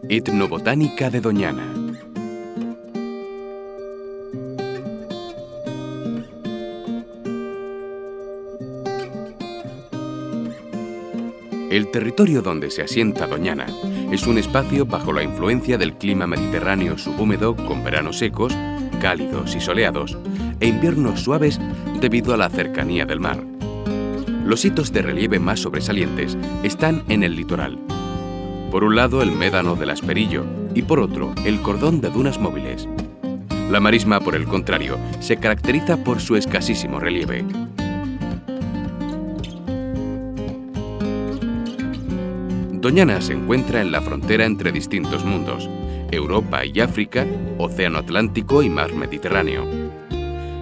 Etnobotánica de Doñana. El territorio donde se asienta Doñana es un espacio bajo la influencia del clima mediterráneo subhúmedo con veranos secos, cálidos y soleados, e inviernos suaves debido a la cercanía del mar. Los hitos de relieve más sobresalientes están en el litoral. Por un lado, el médano del Asperillo y por otro, el cordón de dunas móviles. La marisma, por el contrario, se caracteriza por su escasísimo relieve. Doñana se encuentra en la frontera entre distintos mundos, Europa y África, Océano Atlántico y Mar Mediterráneo.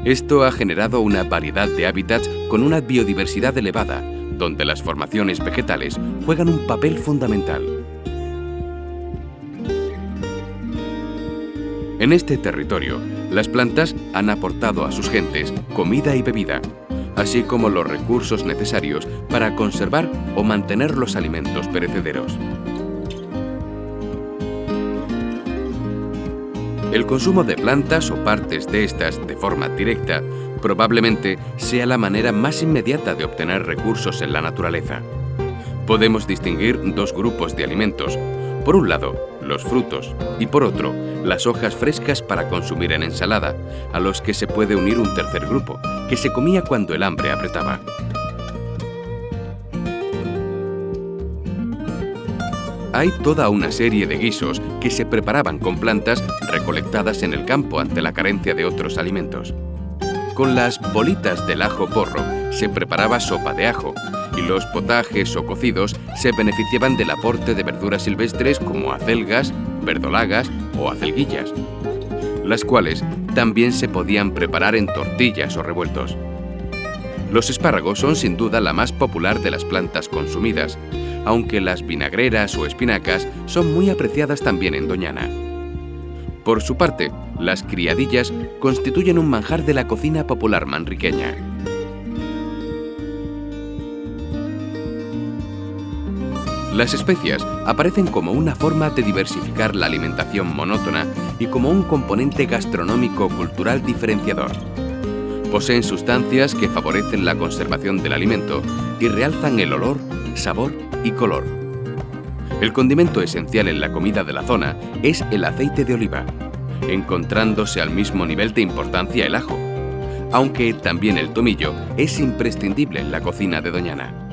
Esto ha generado una variedad de hábitats con una biodiversidad elevada, donde las formaciones vegetales juegan un papel fundamental. En este territorio, las plantas han aportado a sus gentes comida y bebida, así como los recursos necesarios para conservar o mantener los alimentos perecederos. El consumo de plantas o partes de estas de forma directa probablemente sea la manera más inmediata de obtener recursos en la naturaleza. Podemos distinguir dos grupos de alimentos. Por un lado, los frutos y por otro, las hojas frescas para consumir en ensalada, a los que se puede unir un tercer grupo, que se comía cuando el hambre apretaba. Hay toda una serie de guisos que se preparaban con plantas recolectadas en el campo ante la carencia de otros alimentos. Con las bolitas del ajo porro se preparaba sopa de ajo y los potajes o cocidos se beneficiaban del aporte de verduras silvestres como acelgas, verdolagas o acelguillas, las cuales también se podían preparar en tortillas o revueltos. Los espárragos son sin duda la más popular de las plantas consumidas, aunque las vinagreras o espinacas son muy apreciadas también en Doñana. Por su parte, las criadillas constituyen un manjar de la cocina popular manriqueña. Las especias aparecen como una forma de diversificar la alimentación monótona y como un componente gastronómico-cultural diferenciador. Poseen sustancias que favorecen la conservación del alimento y realzan el olor, sabor y color. El condimento esencial en la comida de la zona es el aceite de oliva, encontrándose al mismo nivel de importancia el ajo, aunque también el tomillo es imprescindible en la cocina de Doñana.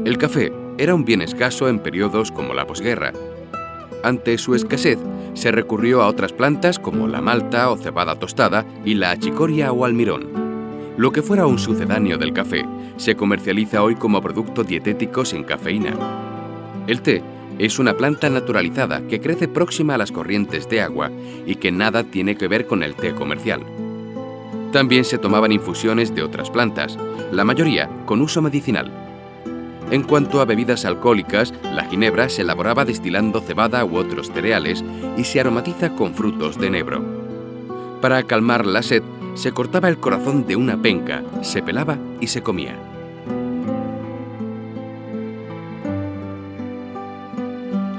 El café era un bien escaso en periodos como la posguerra. Ante su escasez, se recurrió a otras plantas como la malta o cebada tostada y la achicoria o almirón. Lo que fuera un sucedáneo del café se comercializa hoy como producto dietético sin cafeína. El té es una planta naturalizada que crece próxima a las corrientes de agua y que nada tiene que ver con el té comercial. También se tomaban infusiones de otras plantas, la mayoría con uso medicinal. En cuanto a bebidas alcohólicas, la ginebra se elaboraba destilando cebada u otros cereales y se aromatiza con frutos de enebro. Para calmar la sed, se cortaba el corazón de una penca, se pelaba y se comía.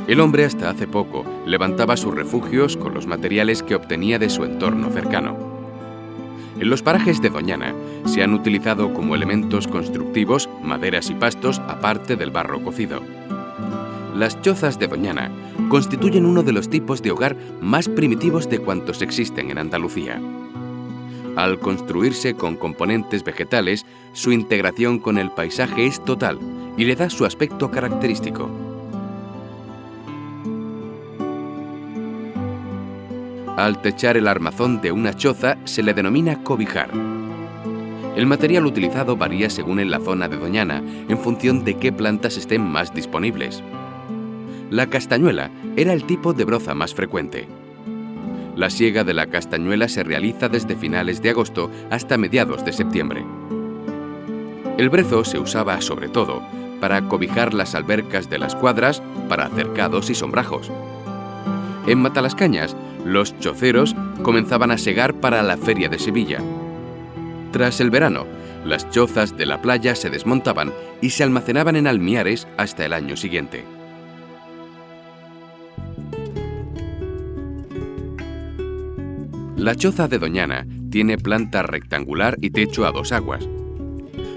El hombre hasta hace poco levantaba sus refugios con los materiales que obtenía de su entorno cercano. En los parajes de Doñana se han utilizado como elementos constructivos maderas y pastos aparte del barro cocido. Las chozas de Doñana constituyen uno de los tipos de hogar más primitivos de cuantos existen en Andalucía. Al construirse con componentes vegetales, su integración con el paisaje es total y le da su aspecto característico. Al techar el armazón de una choza se le denomina cobijar. El material utilizado varía según en la zona de Doñana, en función de qué plantas estén más disponibles. La castañuela era el tipo de broza más frecuente. La siega de la castañuela se realiza desde finales de agosto hasta mediados de septiembre. El brezo se usaba sobre todo para cobijar las albercas de las cuadras, para cercados y sombrajos. En Matalascañas, los choceros comenzaban a segar para la Feria de Sevilla. Tras el verano, las chozas de la playa se desmontaban y se almacenaban en almiares hasta el año siguiente. La choza de Doñana tiene planta rectangular y techo a 2 aguas.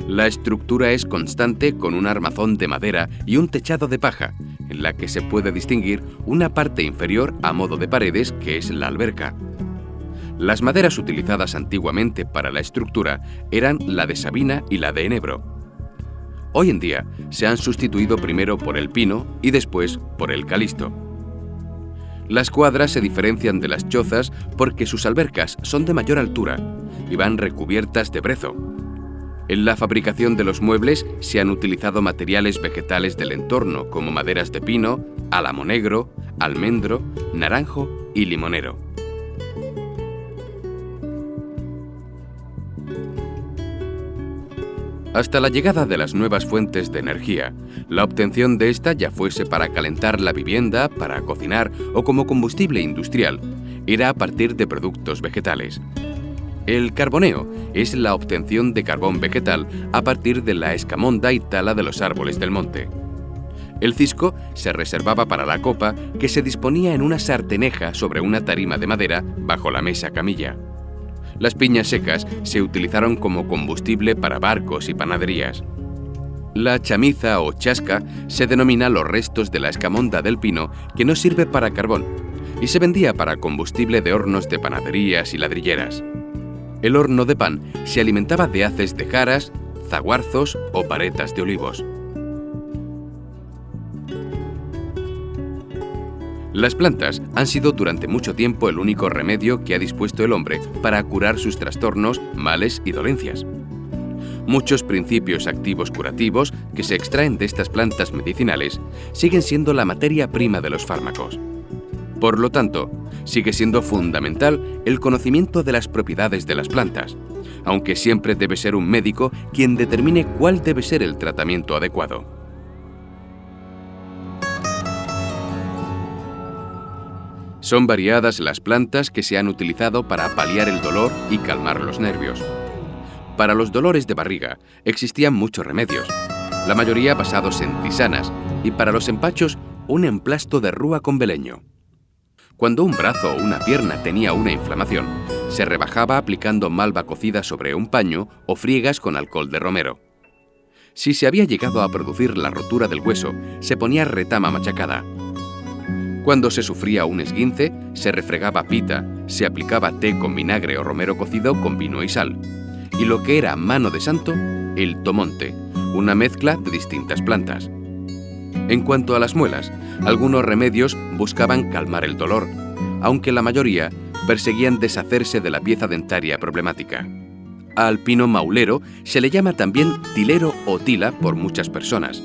La estructura es constante con un armazón de madera y un techado de paja, en la que se puede distinguir una parte inferior a modo de paredes, que es la alberca. Las maderas utilizadas antiguamente para la estructura eran la de Sabina y la de enebro. Hoy en día se han sustituido primero por el pino y después por el calisto. Las cuadras se diferencian de las chozas porque sus albercas son de mayor altura y van recubiertas de brezo. En la fabricación de los muebles se han utilizado materiales vegetales del entorno como maderas de pino, álamo negro, almendro, naranjo y limonero. Hasta la llegada de las nuevas fuentes de energía, la obtención de esta, ya fuese para calentar la vivienda, para cocinar o como combustible industrial, era a partir de productos vegetales. El carboneo es la obtención de carbón vegetal a partir de la escamonda y tala de los árboles del monte. El cisco se reservaba para la copa, que se disponía en una sarteneja sobre una tarima de madera bajo la mesa camilla. Las piñas secas se utilizaron como combustible para barcos y panaderías. La chamiza o chasca se denomina los restos de la escamonda del pino que no sirve para carbón y se vendía para combustible de hornos de panaderías y ladrilleras. El horno de pan se alimentaba de haces de jaras, zaguarzos o paretas de olivos. Las plantas han sido durante mucho tiempo el único remedio que ha dispuesto el hombre para curar sus trastornos, males y dolencias. Muchos principios activos curativos que se extraen de estas plantas medicinales siguen siendo la materia prima de los fármacos. Por lo tanto, sigue siendo fundamental el conocimiento de las propiedades de las plantas, aunque siempre debe ser un médico quien determine cuál debe ser el tratamiento adecuado. Son variadas las plantas que se han utilizado para paliar el dolor y calmar los nervios. Para los dolores de barriga existían muchos remedios, la mayoría basados en tisanas, y para los empachos un emplasto de rúa con beleño. Cuando un brazo o una pierna tenía una inflamación, se rebajaba aplicando malva cocida sobre un paño o friegas con alcohol de romero. Si se había llegado a producir la rotura del hueso, se ponía retama machacada. Cuando se sufría un esguince, se refregaba pita, se aplicaba té con vinagre o romero cocido con vino y sal. Y lo que era mano de santo, el tomonte, una mezcla de distintas plantas. En cuanto a las muelas, algunos remedios buscaban calmar el dolor, aunque la mayoría perseguían deshacerse de la pieza dentaria problemática. Al pino maulero se le llama también tilero o tila por muchas personas,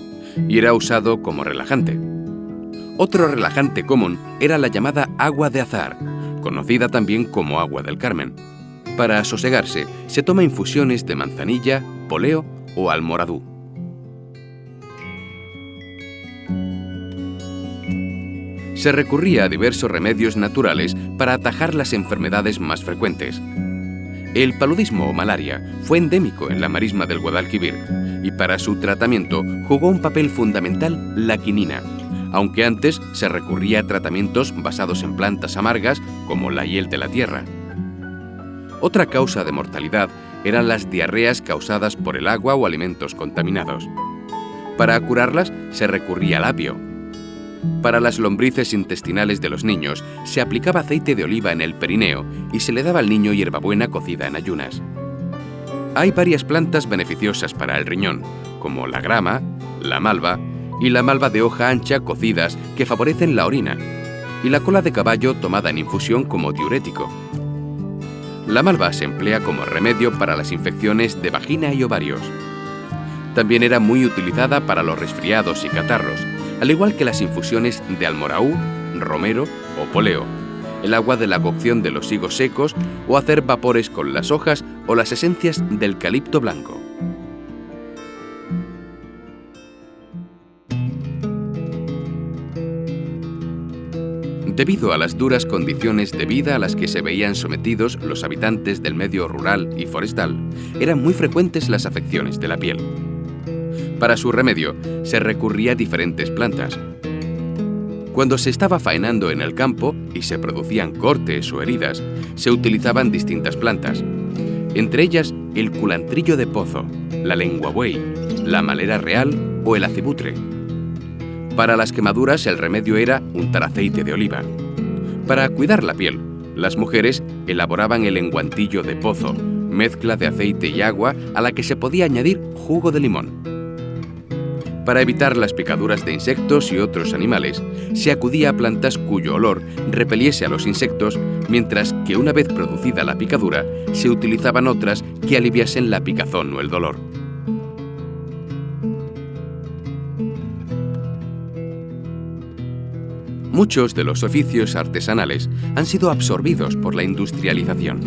y era usado como relajante. Otro relajante común era la llamada agua de azahar, conocida también como agua del Carmen. Para sosegarse, se toma infusiones de manzanilla, poleo o almoradú. Se recurría a diversos remedios naturales para atajar las enfermedades más frecuentes. El paludismo o malaria fue endémico en la marisma del Guadalquivir y para su tratamiento jugó un papel fundamental la quinina, aunque antes se recurría a tratamientos basados en plantas amargas como la hiel de la tierra. Otra causa de mortalidad eran las diarreas causadas por el agua o alimentos contaminados. Para curarlas se recurría al apio. Para las lombrices intestinales de los niños se aplicaba aceite de oliva en el perineo y se le daba al niño hierbabuena cocida en ayunas. Hay varias plantas beneficiosas para el riñón, como la grama, la malva y la malva de hoja ancha cocidas que favorecen la orina, y la cola de caballo tomada en infusión como diurético. La malva se emplea como remedio para las infecciones de vagina y ovarios. También era muy utilizada para los resfriados y catarros, al igual que las infusiones de almoraú, romero o poleo, el agua de la cocción de los higos secos o hacer vapores con las hojas o las esencias del calipto blanco. Debido a las duras condiciones de vida a las que se veían sometidos los habitantes del medio rural y forestal, eran muy frecuentes las afecciones de la piel. Para su remedio, se recurría a diferentes plantas. Cuando se estaba faenando en el campo y se producían cortes o heridas, se utilizaban distintas plantas, entre ellas el culantrillo de pozo, la lenguabuey, la malera real o el acibutre. Para las quemaduras el remedio era untar aceite de oliva. Para cuidar la piel, las mujeres elaboraban el enguantillo de pozo, mezcla de aceite y agua a la que se podía añadir jugo de limón. Para evitar las picaduras de insectos y otros animales, se acudía a plantas cuyo olor repeliese a los insectos, mientras que una vez producida la picadura, se utilizaban otras que aliviasen la picazón o el dolor. Muchos de los oficios artesanales han sido absorbidos por la industrialización.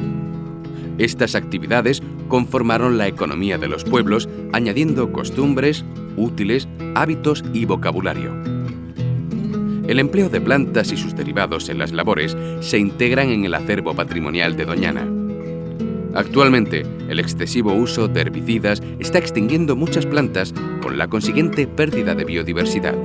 Estas actividades conformaron la economía de los pueblos, añadiendo costumbres, útiles, hábitos y vocabulario. El empleo de plantas y sus derivados en las labores se integran en el acervo patrimonial de Doñana. Actualmente, el excesivo uso de herbicidas está extinguiendo muchas plantas, con la consiguiente pérdida de biodiversidad.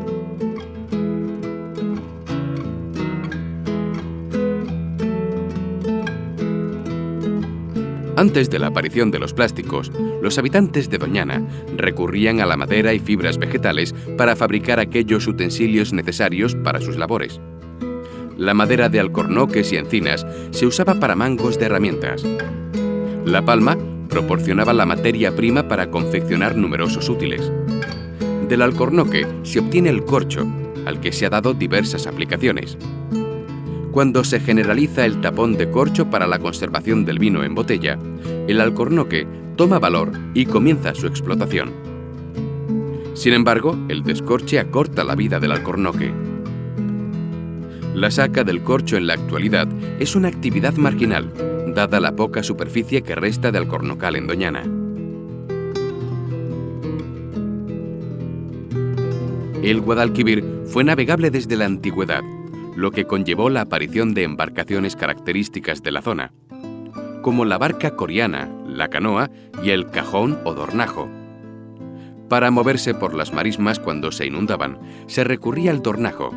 Antes de la aparición de los plásticos, los habitantes de Doñana recurrían a la madera y fibras vegetales para fabricar aquellos utensilios necesarios para sus labores. La madera de alcornoques y encinas se usaba para mangos de herramientas. La palma proporcionaba la materia prima para confeccionar numerosos útiles. Del alcornoque se obtiene el corcho, al que se ha dado diversas aplicaciones. Cuando se generaliza el tapón de corcho para la conservación del vino en botella, el alcornoque toma valor y comienza su explotación. Sin embargo, el descorche acorta la vida del alcornoque. La saca del corcho en la actualidad es una actividad marginal, dada la poca superficie que resta de alcornocal en Doñana. El Guadalquivir fue navegable desde la antigüedad, lo que conllevó la aparición de embarcaciones características de la zona, como la barca coriana, la canoa y el cajón o dornajo. Para moverse por las marismas cuando se inundaban, se recurría al dornajo.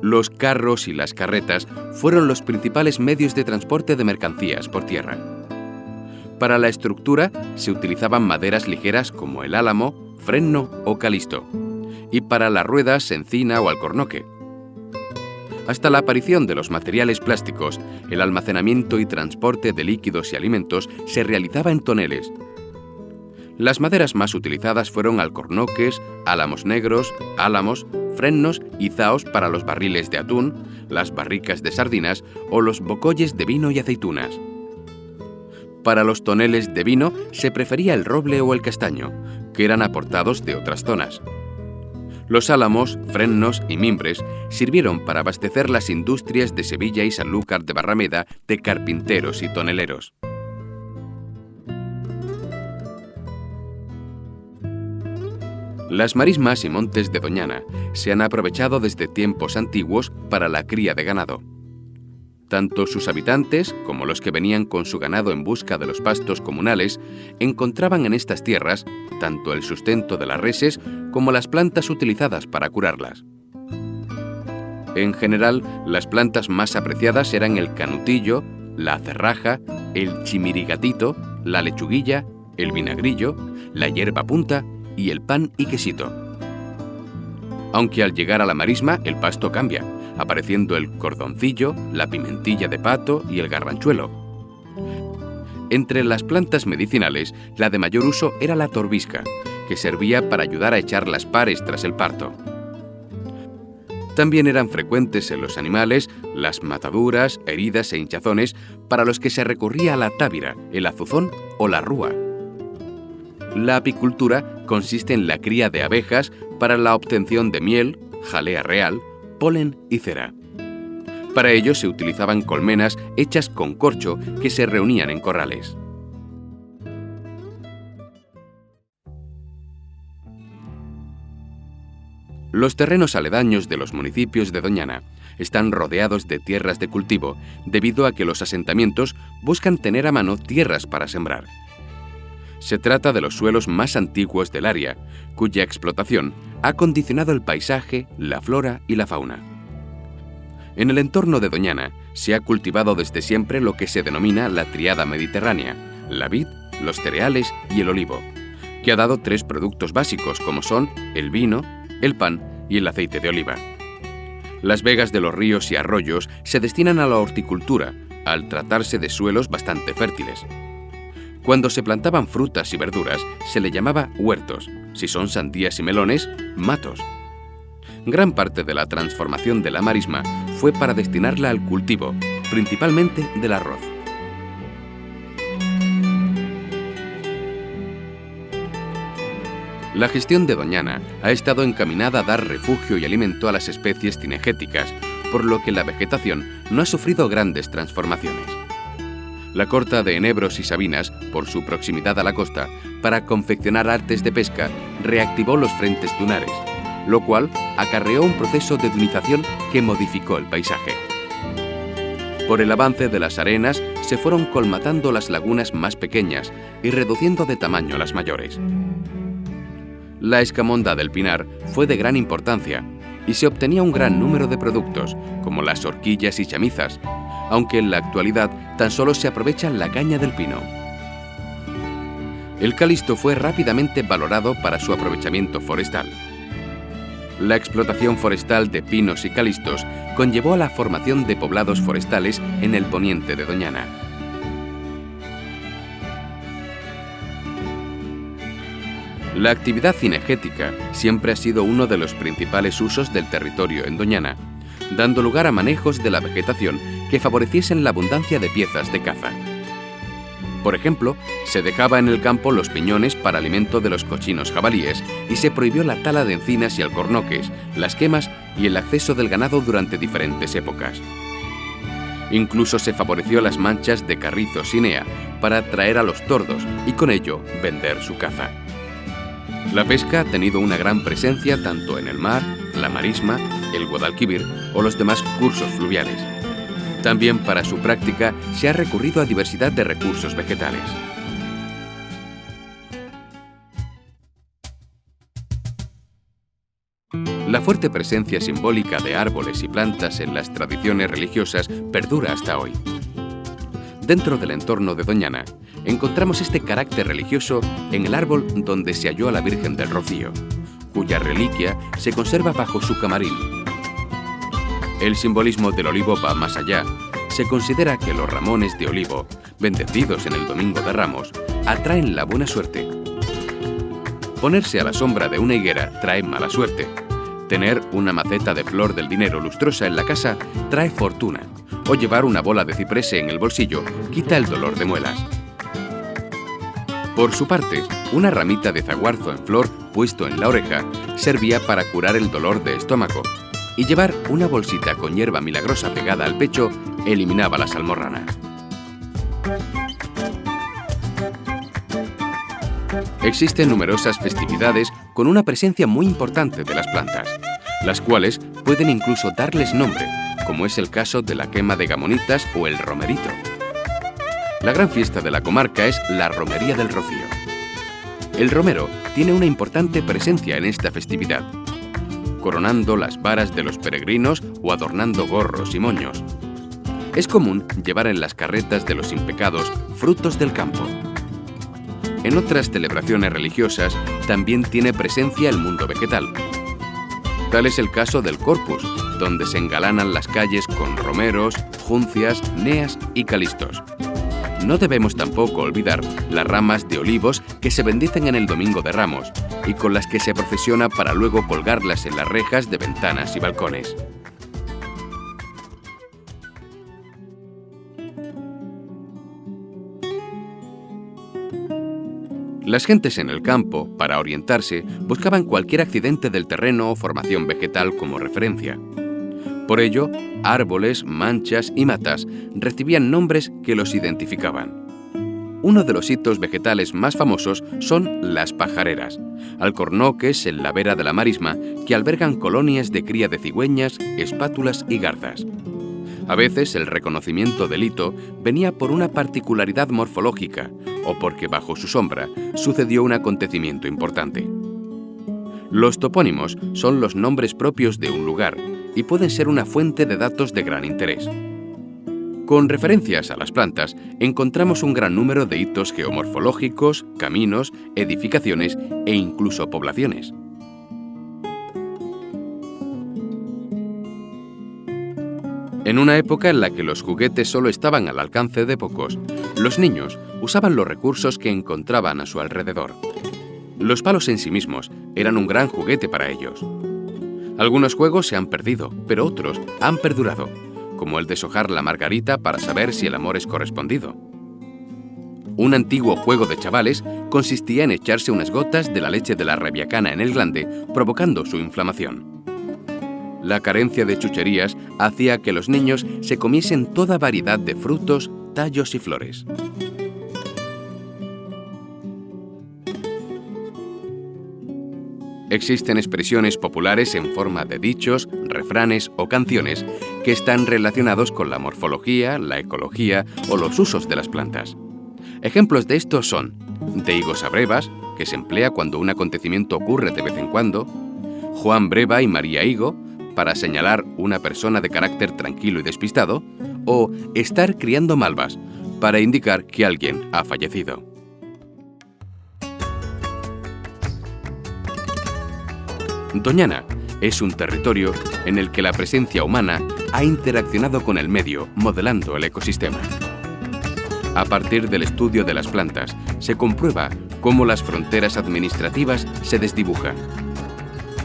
Los carros y las carretas fueron los principales medios de transporte de mercancías por tierra. Para la estructura se utilizaban maderas ligeras como el álamo, fresno o calisto, y para las ruedas encina o alcornoque. Hasta la aparición de los materiales plásticos, el almacenamiento y transporte de líquidos y alimentos se realizaba en toneles. Las maderas más utilizadas fueron alcornoques, álamos negros, álamos, fresnos y zaos para los barriles de atún, las barricas de sardinas o los bocolles de vino y aceitunas. Para los toneles de vino se prefería el roble o el castaño, que eran aportados de otras zonas. Los álamos, fresnos y mimbres sirvieron para abastecer las industrias de Sevilla y Sanlúcar de Barrameda de carpinteros y toneleros. Las marismas y montes de Doñana se han aprovechado desde tiempos antiguos para la cría de ganado. Tanto sus habitantes como los que venían con su ganado en busca de los pastos comunales encontraban en estas tierras tanto el sustento de las reses como las plantas utilizadas para curarlas. En general, las plantas más apreciadas eran el canutillo, la cerraja, el chimirigatito, la lechuguilla, el vinagrillo, la hierba punta y el pan y quesito. Aunque al llegar a la marisma el pasto cambia, apareciendo el cordoncillo, la pimentilla de pato y el garranchuelo. Entre las plantas medicinales, la de mayor uso era la torbisca, que servía para ayudar a echar las pares tras el parto. También eran frecuentes en los animales las mataduras, heridas e hinchazones, para los que se recurría a la távira, el azuzón o la rúa. La apicultura consiste en la cría de abejas para la obtención de miel, jalea real, polen y cera. Para ello se utilizaban colmenas hechas con corcho que se reunían en corrales. Los terrenos aledaños de los municipios de Doñana están rodeados de tierras de cultivo, debido a que los asentamientos buscan tener a mano tierras para sembrar. Se trata de los suelos más antiguos del área, cuya explotación ha condicionado el paisaje, la flora y la fauna. En el entorno de Doñana se ha cultivado desde siempre lo que se denomina la tríada mediterránea: la vid, los cereales y el olivo, que ha dado 3 productos básicos como son el vino, el pan y el aceite de oliva. Las vegas de los ríos y arroyos se destinan a la horticultura, al tratarse de suelos bastante fértiles. Cuando se plantaban frutas y verduras, se le llamaba huertos; si son sandías y melones, matos. Gran parte de la transformación de la marisma fue para destinarla al cultivo, principalmente del arroz. La gestión de Doñana ha estado encaminada a dar refugio y alimento a las especies cinegéticas, por lo que la vegetación no ha sufrido grandes transformaciones. La corta de enebros y sabinas, por su proximidad a la costa, para confeccionar artes de pesca, reactivó los frentes dunares, lo cual acarreó un proceso de dunización que modificó el paisaje. Por el avance de las arenas se fueron colmatando las lagunas más pequeñas y reduciendo de tamaño las mayores. La escamonda del pinar fue de gran importancia y se obtenía un gran número de productos, como las horquillas y chamizas, aunque en la actualidad tan solo se aprovecha la caña del pino. El calisto fue rápidamente valorado para su aprovechamiento forestal. La explotación forestal de pinos y calistos conllevó a la formación de poblados forestales en el poniente de Doñana. La actividad cinegética siempre ha sido uno de los principales usos del territorio en Doñana, dando lugar a manejos de la vegetación que favoreciesen la abundancia de piezas de caza. Por ejemplo, se dejaba en el campo los piñones para alimento de los cochinos jabalíes y se prohibió la tala de encinas y alcornoques, las quemas y el acceso del ganado durante diferentes épocas. Incluso se favoreció las manchas de carrizo sinea para atraer a los tordos y con ello vender su caza. La pesca ha tenido una gran presencia tanto en el mar, la marisma, el Guadalquivir o los demás cursos fluviales. También para su práctica se ha recurrido a diversidad de recursos vegetales. La fuerte presencia simbólica de árboles y plantas en las tradiciones religiosas perdura hasta hoy. Dentro del entorno de Doñana, encontramos este carácter religioso en el árbol donde se halló a la Virgen del Rocío, cuya reliquia se conserva bajo su camarín. El simbolismo del olivo va más allá. Se considera que los ramones de olivo, bendecidos en el Domingo de Ramos, atraen la buena suerte. Ponerse a la sombra de una higuera trae mala suerte. Tener una maceta de flor del dinero lustrosa en la casa trae fortuna. O llevar una bola de ciprés en el bolsillo quita el dolor de muelas. Por su parte, una ramita de zaguarzo en flor puesto en la oreja servía para curar el dolor de estómago, y llevar una bolsita con hierba milagrosa pegada al pecho eliminaba las almorranas. Existen numerosas festividades con una presencia muy importante de las plantas, las cuales pueden incluso darles nombre, como es el caso de la quema de gamonitas o el romerito. La gran fiesta de la comarca es la Romería del Rocío. El romero tiene una importante presencia en esta festividad, coronando las varas de los peregrinos o adornando gorros y moños. Es común llevar en las carretas de los impecados frutos del campo. En otras celebraciones religiosas también tiene presencia el mundo vegetal. Tal es el caso del Corpus, donde se engalanan las calles con romeros, juncias, neas y calistos. No debemos tampoco olvidar las ramas de olivos que se bendicen en el Domingo de Ramos y con las que se procesiona para luego colgarlas en las rejas de ventanas y balcones. Las gentes en el campo, para orientarse, buscaban cualquier accidente del terreno o formación vegetal como referencia. Por ello, árboles, manchas y matas recibían nombres que los identificaban. Uno de los hitos vegetales más famosos son las pajareras, alcornoques en la vera de la marisma que albergan colonias de cría de cigüeñas, espátulas y garzas. A veces el reconocimiento del hito venía por una particularidad morfológica o porque bajo su sombra sucedió un acontecimiento importante. Los topónimos son los nombres propios de un lugar y pueden ser una fuente de datos de gran interés. Con referencias a las plantas, encontramos un gran número de hitos geomorfológicos, caminos, edificaciones e incluso poblaciones. En una época en la que los juguetes solo estaban al alcance de pocos, los niños usaban los recursos que encontraban a su alrededor. Los palos en sí mismos eran un gran juguete para ellos. Algunos juegos se han perdido, pero otros han perdurado, como el deshojar la margarita para saber si el amor es correspondido. Un antiguo juego de chavales consistía en echarse unas gotas de la leche de la rabiacana en el glande, provocando su inflamación. La carencia de chucherías hacía que los niños se comiesen toda variedad de frutos, tallos y flores. Existen expresiones populares en forma de dichos, refranes o canciones que están relacionados con la morfología, la ecología o los usos de las plantas. Ejemplos de estos son de higos a brevas, que se emplea cuando un acontecimiento ocurre de vez en cuando, Juan Breva y María Higo, para señalar una persona de carácter tranquilo y despistado, o estar criando malvas, para indicar que alguien ha fallecido. Doñana es un territorio en el que la presencia humana ha interaccionado con el medio, modelando el ecosistema. A partir del estudio de las plantas, se comprueba cómo las fronteras administrativas se desdibujan.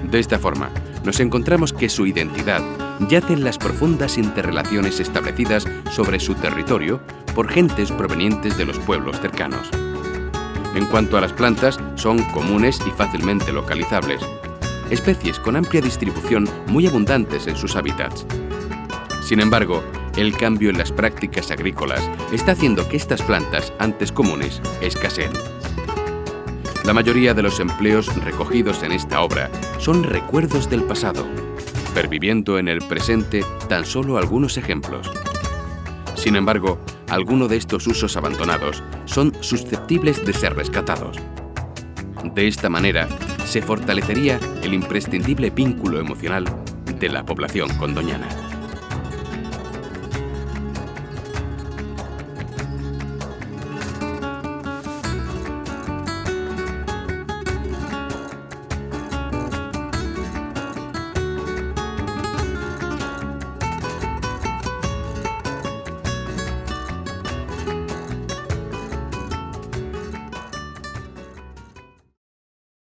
De esta forma, nos encontramos que su identidad yace en las profundas interrelaciones establecidas sobre su territorio por gentes provenientes de los pueblos cercanos. En cuanto a las plantas, son comunes y fácilmente localizables. Especies con amplia distribución muy abundantes en sus hábitats. Sin embargo, el cambio en las prácticas agrícolas está haciendo que estas plantas, antes comunes, escaseen. La mayoría de los empleos recogidos en esta obra son recuerdos del pasado, perviviendo en el presente tan solo algunos ejemplos. Sin embargo, algunos de estos usos abandonados son susceptibles de ser rescatados. De esta manera, se fortalecería el imprescindible vínculo emocional de la población con Doñana.